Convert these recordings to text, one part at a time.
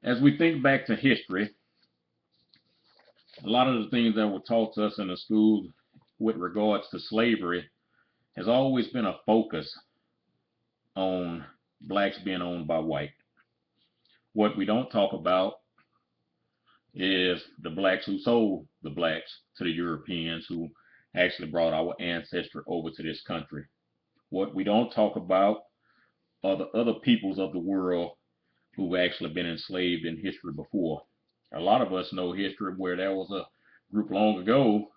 As we think back to history, a lot of the things that were taught to us in the schools with regards to slavery has always been a focus on blacks being owned by white. What we don't talk about is the blacks who sold the blacks to the Europeans who actually brought our ancestry over to this country. What we don't talk about are the other peoples of the world who've actually been enslaved in history before. A lot of us know history where there was a group long ago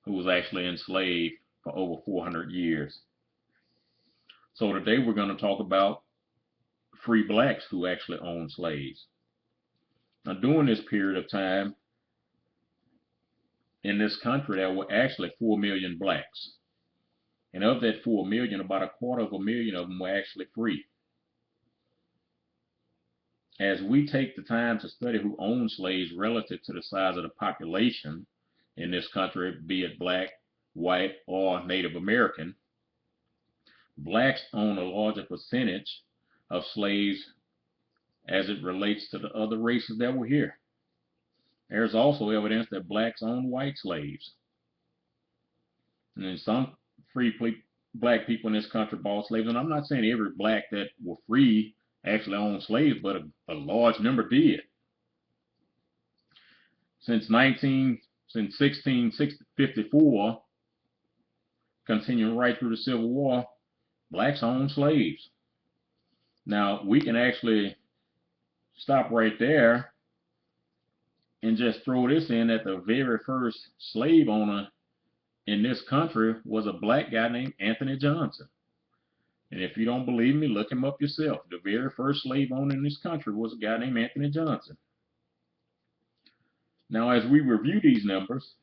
who was actually enslaved for over 400 years. So today we're going to talk about free blacks who actually owned slaves. Now, during this period of time in this country, there were actually 4 million blacks. And of that 4 million, about a quarter of a million of them were actually free. As we take the time to study who owned slaves relative to the size of the population in this country, be it black, white, or Native American, blacks own a larger percentage of slaves as it relates to the other races that were here. There's also evidence that blacks owned white slaves. And then some free black people in this country bought slaves. And I'm not saying every black that were free actually owned slaves, but a large number did. Since 1654, continuing right through the Civil War, blacks owned slaves. Now, we can actually stop right there and just throw this in that the very first slave owner in this country was a black guy named Anthony Johnson. And if you don't believe me, look him up yourself. The very first slave owner in this country was a guy named Anthony Johnson. Now, as we review these numbers,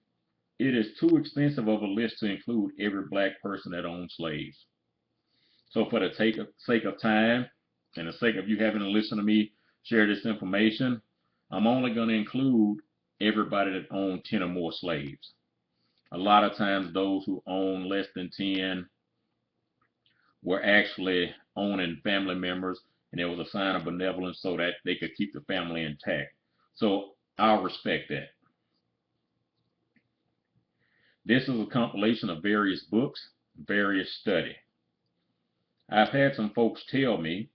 it is too extensive of a list to include every black person that owned slaves. So for the sake of time and the sake of you having to listen to me share this information, I'm only going to include everybody that owned 10 or more slaves. A lot of times those who own less than 10 were actually owning family members, and there was a sign of benevolence so that they could keep the family intact. So I'll respect that. This is a compilation of various books, various study. I've had some folks tell me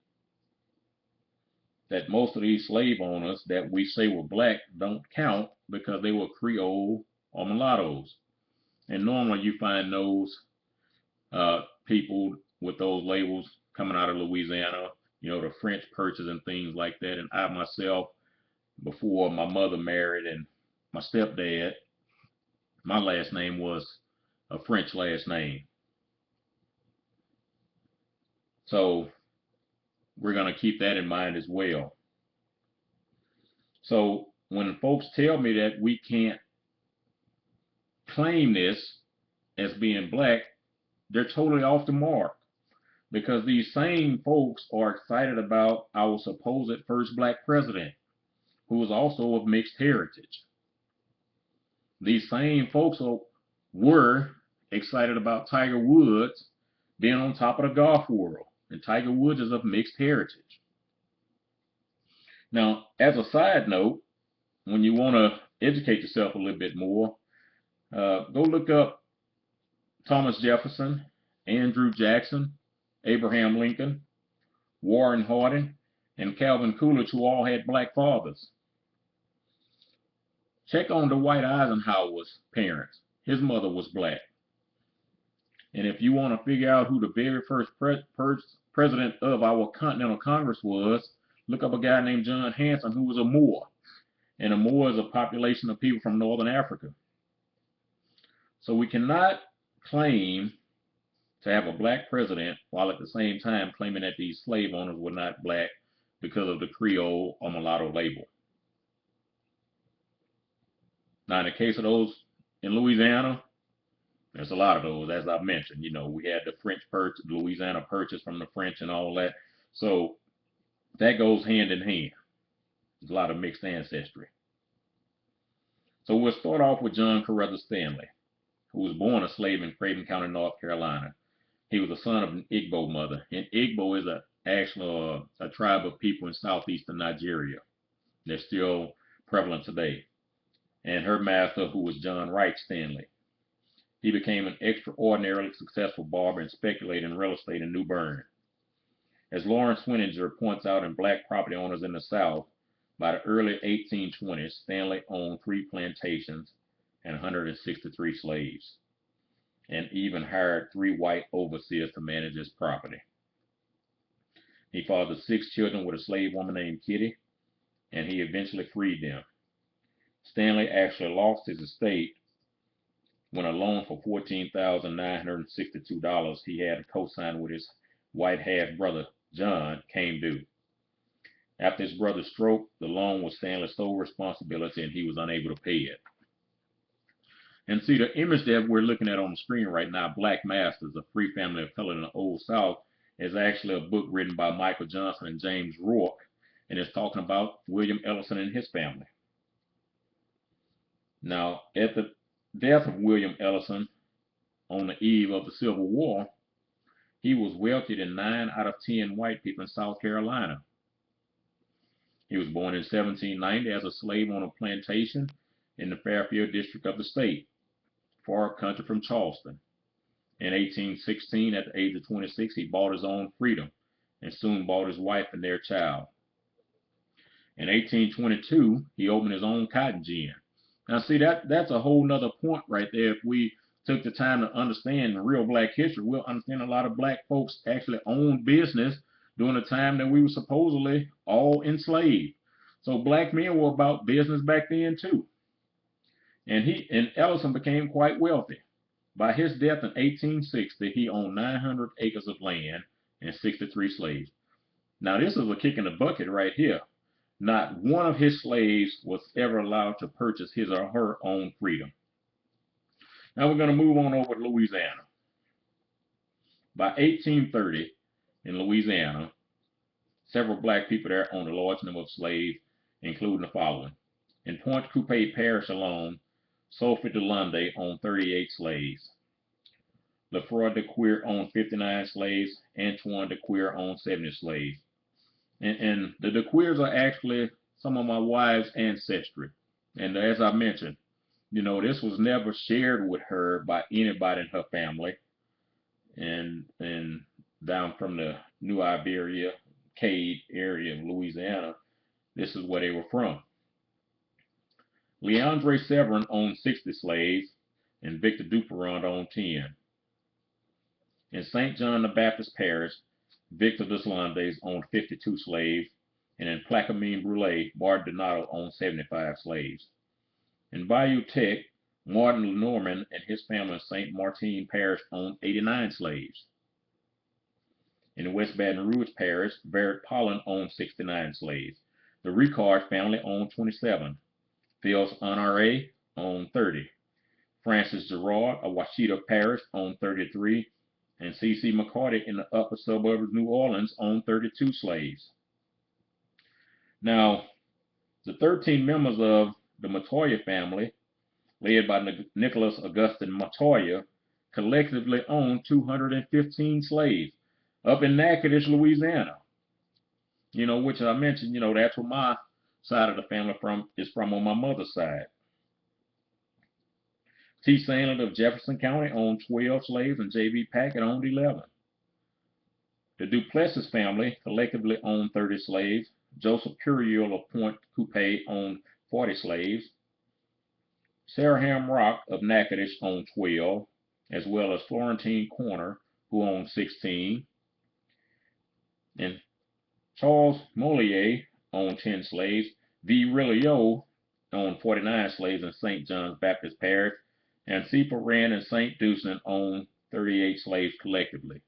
that most of these slave owners that we say were black don't count because they were Creole or mulattoes. And normally you find those people with those labels coming out of Louisiana, you know, the French Purchase and things like that. And I myself, before my mother married and my stepdad, my last name was a French last name. So we're going to keep that in mind as well. So when folks tell me that we can't claim this as being black, they're totally off the mark, because these same folks are excited about our supposed first black president, who was also of mixed heritage. These same folks were excited about Tiger Woods being on top of the golf world, and Tiger Woods is of mixed heritage. Now, as a side note, when you want to educate yourself a little bit more, go look up Thomas Jefferson, Andrew Jackson, Abraham Lincoln, Warren Harding, and Calvin Coolidge, who all had black fathers. Check on Dwight Eisenhower's parents. His mother was black. And if you want to figure out who the very first president of our Continental Congress was, look up a guy named John Hanson, who was a Moor. And a Moor is a population of people from Northern Africa. So we cannot claim to have a black president while at the same time claiming that these slave owners were not black because of the Creole or mulatto label. Now, in the case of those in Louisiana, there's a lot of those, as I mentioned. You know, we had the French Purchase, Louisiana Purchase from the French and all that. So that goes hand in hand. There's a lot of mixed ancestry. So we'll start off with John Carruthers Stanley, who was born a slave in Craven County, North Carolina. He was the son of an Igbo mother, and Igbo is a tribe of people in southeastern Nigeria. They're still prevalent today. And her master, who was John Wright Stanley. He became an extraordinarily successful barber and speculator in real estate in New Bern. As Lawrence Swinninger points out in Black Property Owners in the South, by the early 1820s, Stanley owned 3 plantations and 163 slaves, and even hired 3 white overseers to manage his property. He fathered 6 children with a slave woman named Kitty, and he eventually freed them. Stanley actually lost his estate when a loan for $14,962 he had co-signed with his white half-brother John came due. After his brother's stroke, the loan was Stanley's sole responsibility and he was unable to pay it. And see, the image that we're looking at on the screen right now, Black Masters, a free family of color in the Old South, is actually a book written by Michael Johnson and James Rourke, and it's talking about William Ellison and his family. Now, at the death of William Ellison on the eve of the Civil War, he was wealthier than 9 out of 10 white people in South Carolina. He was born in 1790 as a slave on a plantation in the Fairfield district of the state, far country from Charleston. In 1816, at the age of 26, he bought his own freedom and soon bought his wife and their child. In 1822, he opened his own cotton gin. Now, see, that's a whole nother point right there. If we took the time to understand the real black history, we'll understand a lot of black folks actually owned business during the time that we were supposedly all enslaved. So black men were about business back then too. And Ellison became quite wealthy. By his death in 1860, he owned 900 acres of land and 63 slaves. Now, this is a kick in the bucket right here. Not one of his slaves was ever allowed to purchase his or her own freedom. Now we're going to move on over to Louisiana. By 1830, in Louisiana, several black people there owned a large number of slaves, including the following. In Point Coupé Parish alone, Sophie DeLonde owned 38 slaves. Lefroy DeQueer owned 59 slaves. Antoine DeQueer owned 70 slaves. And the DeQueers are actually some of my wife's ancestry. And as I mentioned, you know, this was never shared with her by anybody in her family. And down from the New Iberia, Cade area of Louisiana, this is where they were from. Leandre Severin owned 60 slaves, and Victor Duperron owned 10. In St. John the Baptist Parish, Victor Deslandes owned 52 slaves, and in Plaquemine Brûlé, Martin Donato owned 75 slaves. In Bayou Teche, Martin Lenormand and his family in St. Martin Parish owned 89 slaves. In West Baton Rouge Parish, Barrett Pollen owned 69 slaves. The Ricard family owned 27. Phils Honoré owned 30. Francis Gerard of Washita Parish owned 33. And C.C. McCarty in the upper suburbs of New Orleans owned 32 slaves. Now, the 13 members of the Montoya family, led by Nicholas Augustin Montoya, collectively owned 215 slaves up in Natchitoches, Louisiana. You know, which I mentioned, you know, that's where my side of the family is from on my mother's side. T. Sandlin of Jefferson County owned 12 slaves, and J.B. Packard owned 11. The Duplessis family collectively owned 30 slaves. Joseph Curiel of Point Coupé owned 40 slaves. Sarah Hamrock of Natchitoches owned 12, as well as Florentine Corner, who owned 16. And Charles Mollier owned 10 slaves. V. Rilliot owned 49 slaves in St. John's Baptist Parish. And C. Perrin and St. Dunstan owned 38 slaves collectively.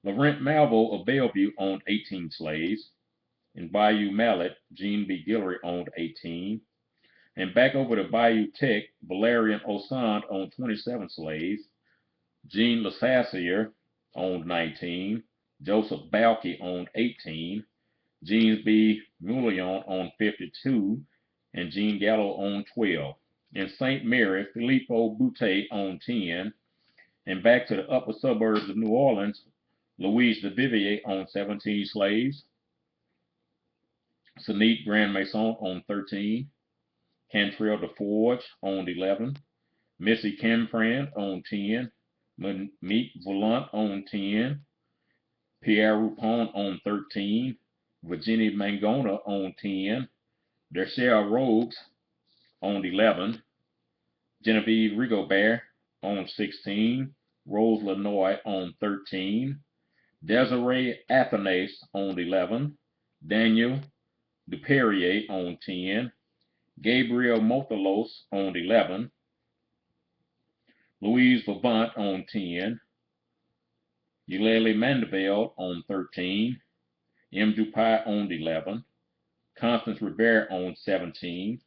Laurent Malvo of Bellevue owned 18 slaves. In Bayou Mallet, Jean B. Guillory owned 18. And back over to Bayou Teche, Valerian Osand owned 27 slaves. Jean Lesassier owned 19. Joseph Balky owned 18. Jean B. Moulion owned 52. And Jean Gallo owned 12. In St. Mary, Filippo Boutte owned 10. And back to the upper suburbs of New Orleans, Louise de Vivier owned 17 slaves. Saneet Grand Maison owned 13. Cantrell DeForge owned 11. Missy Camfran owned 10. Monique Volant owned 10. Pierre Rupon owned 13. Virginia Mangona owned 10. Dershell Rogues owned 11. Genevieve Rigobert owned 16. Rose Lenoy owned 13. Desiree Athanase owned 11. Daniel Duperrier owned 10. Gabriel Mothalos owned 11. Louise Vavant owned 10. Eulalie Mandeville owned 13. M. Dupai owned 11. Constance Rivera owned 17.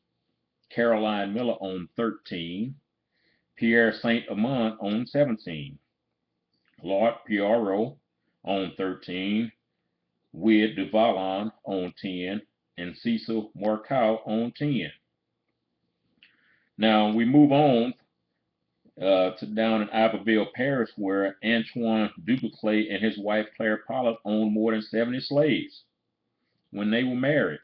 Caroline Miller owned 13. Pierre Saint Amand owned 17. Lord Piero owned 13. Wid Duvalon owned 10. And Cecil Marcow owned 10. Now we move on to down in Iberville Parish, where Antoine Dubuclet and his wife Claire Pollard owned more than 70 slaves when they were married.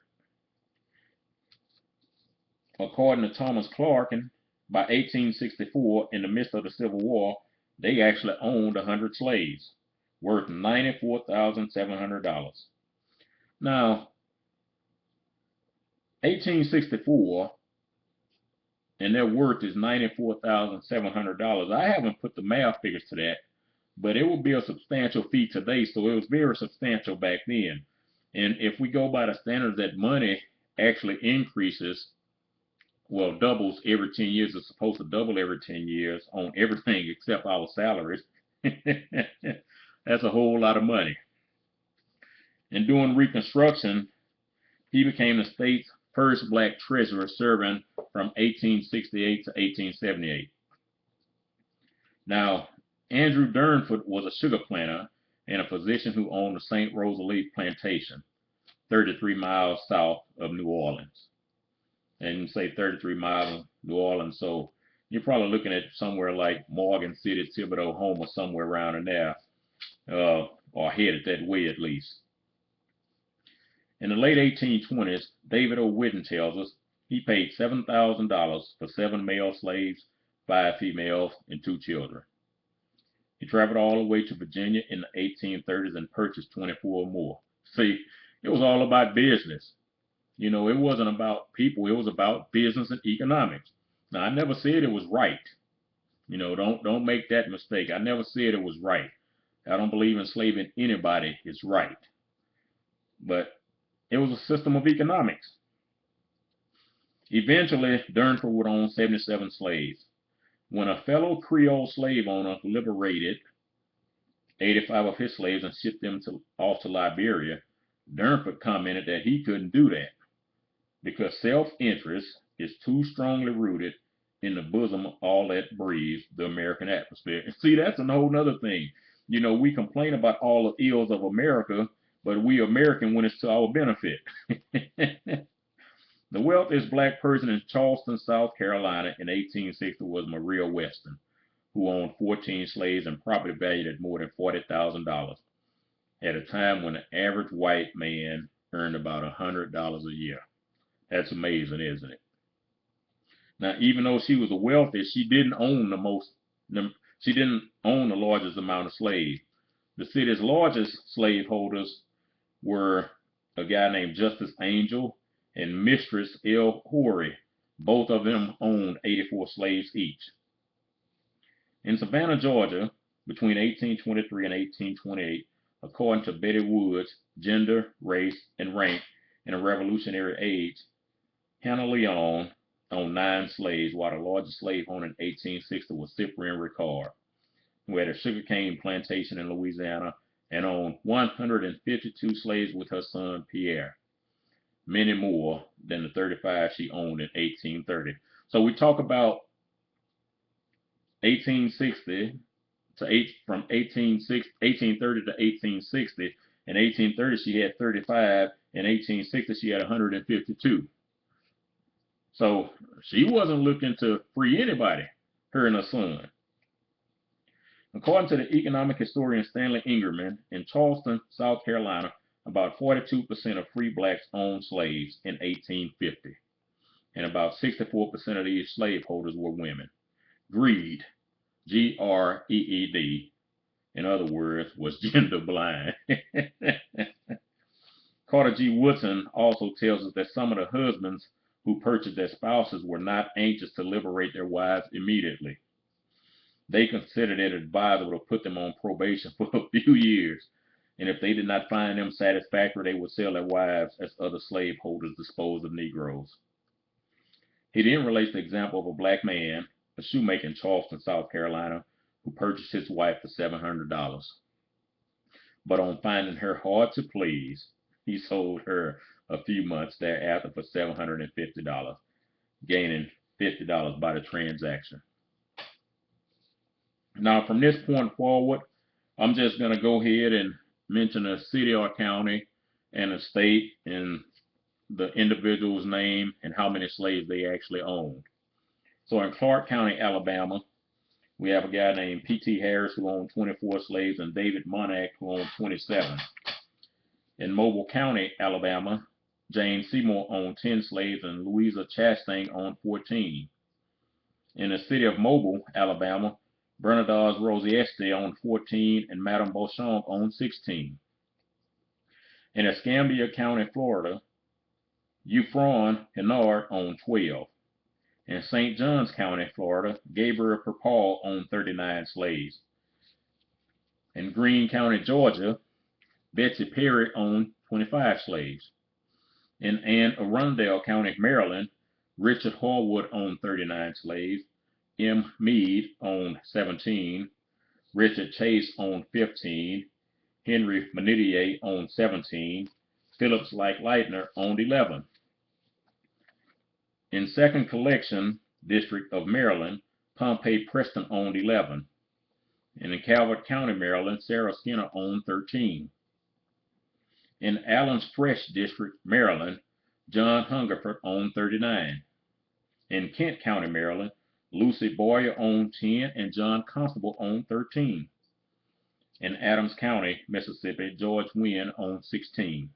According to Thomas Clark, by 1864, in the midst of the Civil War, they actually owned 100 slaves, worth $94,700. Now, 1864, and their worth is $94,700. I haven't put the math figures to that, but it would be a substantial fee today, so it was very substantial back then. And if we go by the standards that money actually increases, well, doubles every 10 years, it's supposed to double every 10 years on everything except our salaries. That's a whole lot of money. And during Reconstruction, he became the state's first black treasurer, serving from 1868 to 1878. Now, Andrew Durnford was a sugar planter and a physician who owned the St. Rosalie Plantation, 33 miles south of New Orleans. And you say 33 miles of New Orleans, so you're probably looking at somewhere like Morgan City, Thibodaux, Homer, somewhere around in there, or headed that way at least. In the late 1820s, David O. Whitten tells us he paid $7,000 for 7 male slaves, 5 females, and 2 children. He traveled all the way to Virginia in the 1830s and purchased 24 more. See, it was all about business. You know, it wasn't about people. It was about business and economics. Now, I never said it was right. You know, don't make that mistake. I never said it was right. I don't believe enslaving anybody is right. But it was a system of economics. Eventually, Durnford would own 77 slaves. When a fellow Creole slave owner liberated 85 of his slaves and shipped them off to Liberia, Durnford commented that he couldn't do that because self-interest is too strongly rooted in the bosom of all that breathes the American atmosphere. And see, that's a whole other thing. You know, we complain about all the ills of America, but we American when it's to our benefit. The wealthiest black person in Charleston, South Carolina in 1860 was Maria Weston, who owned 14 slaves and property valued at more than $40,000 at a time when the average white man earned about $100 a year. That's amazing, isn't it? Now, even though she was the wealthiest, she didn't own the largest amount of slaves. The city's largest slaveholders were a guy named Justice Angel and Mistress L. Horry. Both of them owned 84 slaves each. In Savannah, Georgia, between 1823 and 1828, according to Betty Wood's Gender, Race, and Rank in a Revolutionary Age, Hannah Leon owned 9 slaves, while the largest slave owner in 1860 was Cyprian Ricard, who had a sugarcane plantation in Louisiana and owned 152 slaves with her son Pierre, many more than the 35 she owned in 1830. So we talk about 1860 to from 1830 to 1860. In 1830 she had 35. In 1860 she had 152. So she wasn't looking to free anybody, her and her son. According to the economic historian Stanley Ingerman, in Charleston, South Carolina, About 42% of free blacks owned slaves in 1850, and about 64% of these slaveholders were women. Greed, Greed, in other words, was gender blind. Carter G. Woodson also tells us that some of the husbands who purchased their spouses were not anxious to liberate their wives immediately. They considered it advisable to put them on probation for a few years, and if they did not find them satisfactory, they would sell their wives as other slaveholders disposed of Negroes. He then relates the example of a black man, a shoemaker in Charleston, South Carolina, who purchased his wife for $700. But on finding her hard to please, he sold her a few months thereafter for $750, gaining $50 by the transaction. Now, from this point forward, I'm just going to go ahead and mention a city or county and a state and the individual's name and how many slaves they actually owned. So in Clark County, Alabama, we have a guy named P.T. Harris who owned 24 slaves and David Monack who owned 27. In Mobile County, Alabama, James Seymour owned 10 slaves and Louisa Chastain owned 14. In the city of Mobile, Alabama, Bernardaz Rosieste owned 14 and Madame Beauchamp owned 16. In Escambia County, Florida, Euphron Hennard owned 12. In St. Johns County, Florida, Gabriel Perpall owned 39 slaves. In Greene County, Georgia, Betsy Perry owned 25 slaves. In Anne Arundel County, Maryland, Richard Horwood owned 39 slaves. M. Meade owned 17. Richard Chase owned 15. Henry Manitier owned 17. Phillips Leitner owned 11. In Second Collection District of Maryland, Pompey Preston owned 11. And in Calvert County, Maryland, Sarah Skinner owned 13. In Allen's Fresh District, Maryland, John Hungerford owned 39. In Kent County, Maryland, Lucy Boyer owned 10 and John Constable owned 13. In Adams County, Mississippi, George Wynn owned 16.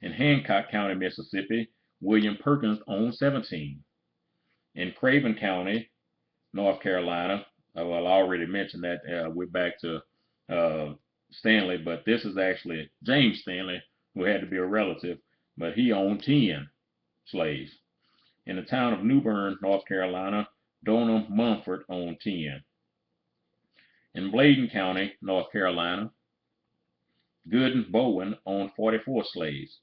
In Hancock County, Mississippi, William Perkins owned 17. In Craven County, North Carolina, well, I already mentioned that we're back to Stanley, but this is actually James Stanley, who had to be a relative, but he owned 10 slaves. In the town of New Bern, North Carolina, Donham Mumford owned 10. In Bladen County, North Carolina, Gooden Bowen owned 44 slaves.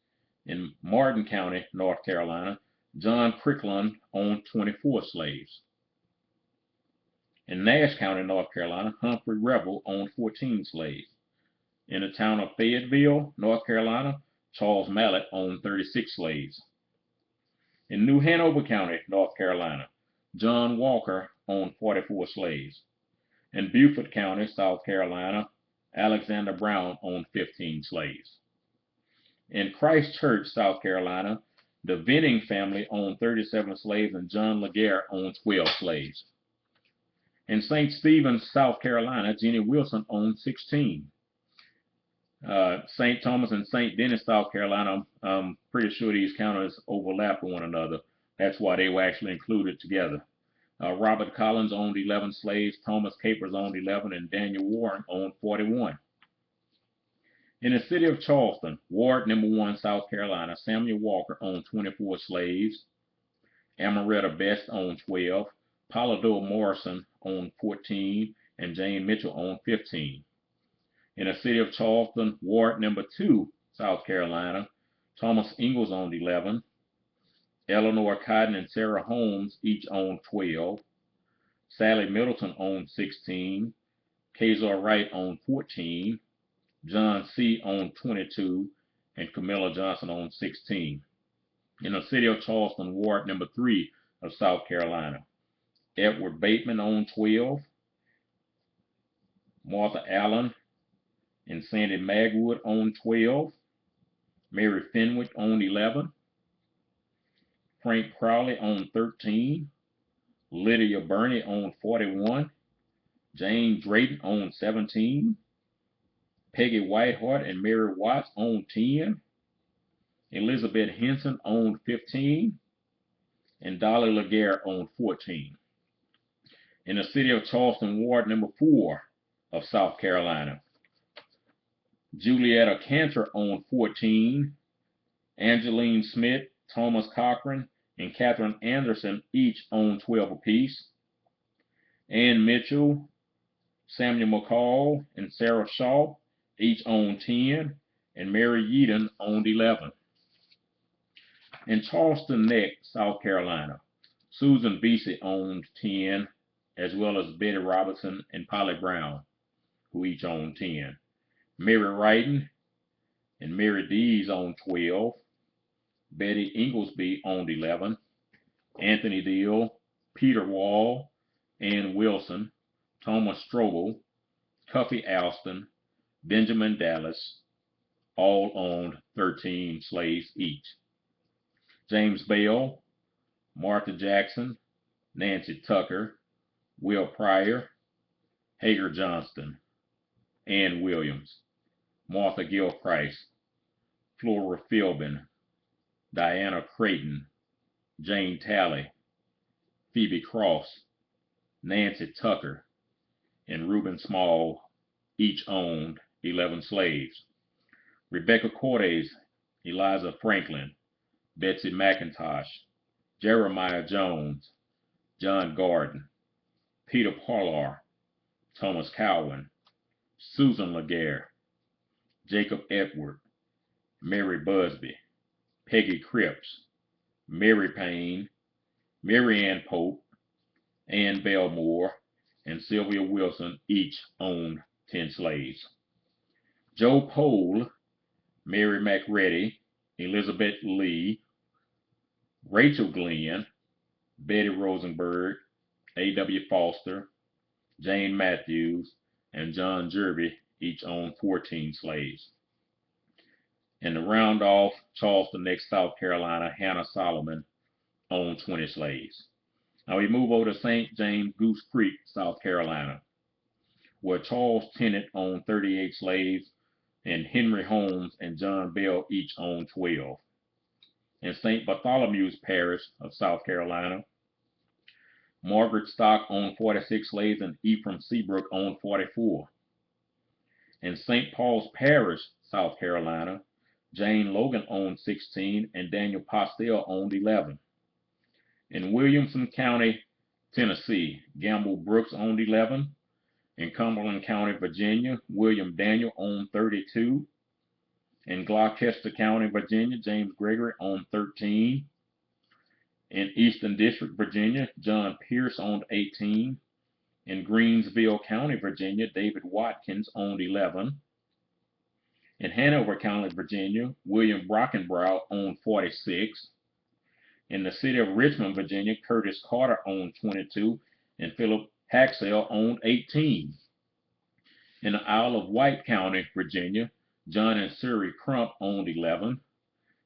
In Martin County, North Carolina, John Cricklund owned 24 slaves. In Nash County, North Carolina, Humphrey Revel owned 14 slaves. In the town of Fayetteville, North Carolina, Charles Mallet owned 36 slaves. In New Hanover County, North Carolina, John Walker owned 44 slaves. In Beaufort County, South Carolina, Alexander Brown owned 15 slaves. In Christ Church, South Carolina, the Venning family owned 37 slaves and John Laguerre owned 12 slaves. In St. Stephen's, South Carolina, Jenny Wilson owned 16. St. Thomas and St. Denis, South Carolina, I'm pretty sure these counties overlap one another. That's why they were actually included together. Robert Collins owned 11 slaves, Thomas Capers owned 11, and Daniel Warren owned 41. In the city of Charleston, Ward Number 1, South Carolina, Samuel Walker owned 24 slaves. Amaretta Best owned 12. Polydor Morrison owned 14, and Jane Mitchell owned 15. In the city of Charleston, Ward Number 2, South Carolina, Thomas Ingalls owned 11. Eleanor Cotton and Sarah Holmes each owned 12. Sally Middleton owned 16. Kezar Wright owned 14. John C. owned 22. And Camilla Johnson owned 16. In the city of Charleston, Ward Number 3 of South Carolina, Edward Bateman owned 12. Martha Allen and Sandy Magwood owned 12. Mary Fenwick owned 11. Frank Crowley owned 13. Lydia Burney owned 41. Jane Drayton owned 17. Peggy Whitehart and Mary Watts owned 10. Elizabeth Henson owned 15. And Dolly Laguerre owned 14. In the city of Charleston, Ward number 4 of South Carolina, Julietta Cantor owned 14. Angeline Smith, Thomas Cochran, and Catherine Anderson each owned 12 apiece. Ann Mitchell, Samuel McCall, and Sarah Shaw each owned 10, and Mary Yeadon owned 11. In Charleston Neck, South Carolina, Susan Vesey owned 10, as well as Betty Robinson and Polly Brown, who each owned 10. Mary Wrighton and Mary Dees owned 12. Betty Inglesby owned 11. Anthony Deal, Peter Wall, Ann Wilson, Thomas Strobel, Cuffy Alston, Benjamin Dallas, all owned 13 slaves each. James Bell, Martha Jackson, Nancy Tucker, Will Pryor, Hager Johnston, Ann Williams, Martha Gilprice, Flora Philbin, Diana Creighton, Jane Talley, Phoebe Cross, Nancy Tucker, and Reuben Small each owned 11 slaves. Rebecca Cordes, Eliza Franklin, Betsy McIntosh, Jeremiah Jones, John Gordon, Peter Parlar, Thomas Cowan, Susan Laguerre, Jacob Edward, Mary Busby, Peggy Cripps, Mary Payne, Mary Ann Pope, Ann Belmore, and Sylvia Wilson each owned 10 slaves. Joe Pole, Mary McReady, Elizabeth Lee, Rachel Glenn, Betty Rosenberg, A.W. Foster, Jane Matthews, and John Jervy each owned 14 slaves. And to round off Charleston Neck, South Carolina, Hannah Solomon owned 20 slaves. Now we move over to St. James Goose Creek, South Carolina, where Charles Tennant owned 38 slaves, and Henry Holmes and John Bell each owned 12. In St. Bartholomew's Parish of South Carolina, Margaret Stock owned 46 slaves, and Ephraim Seabrook owned 44. In St. Paul's Parish, South Carolina, Jane Logan owned 16, and Daniel Postel owned 11. In Williamson County, Tennessee, Gamble Brooks owned 11. In Cumberland County, Virginia, William Daniel owned 32. In Gloucester County, Virginia, James Gregory owned 13. In Eastern District, Virginia, John Pierce owned 18. In Greensville County, Virginia, David Watkins owned 11. In Hanover County, Virginia, William Brockenbrough owned 46. In the city of Richmond, Virginia, Curtis Carter owned 22, and Philip Haxell owned 18. In the Isle of Wight County, Virginia, John and Suri Crump owned 11.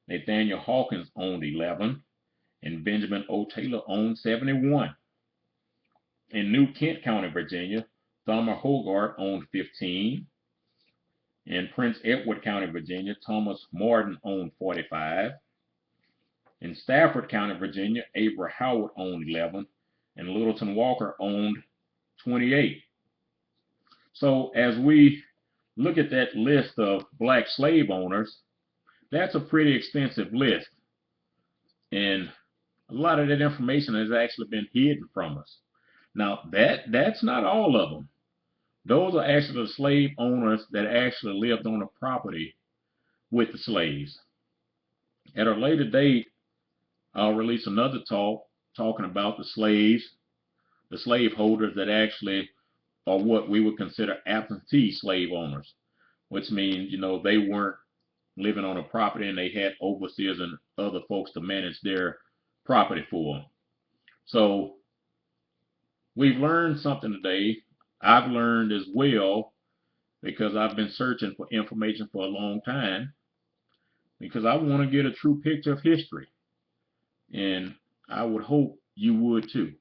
Nathaniel Hawkins owned 11. And Benjamin O. Taylor owned 71. In New Kent County, Virginia, Thomas Hogarth owned 15. In Prince Edward County, Virginia, Thomas Martin owned 45. In Stafford County, Virginia, Abra Howard owned 11, and Littleton Walker owned 28. So as we look at that list of black slave owners, that's a pretty extensive list. And a lot of that information has actually been hidden from us. Now, that's not all of them. Those are actually the slave owners that actually lived on the property with the slaves. At a later date, I'll release another talk talking about the slaves, the slave holders that actually are what we would consider absentee slave owners, which means, they weren't living on a property and they had overseers and other folks to manage their property for them. So we've learned something today. I've learned as well, because I've been searching for information for a long time, because I want to get a true picture of history. And I would hope you would too.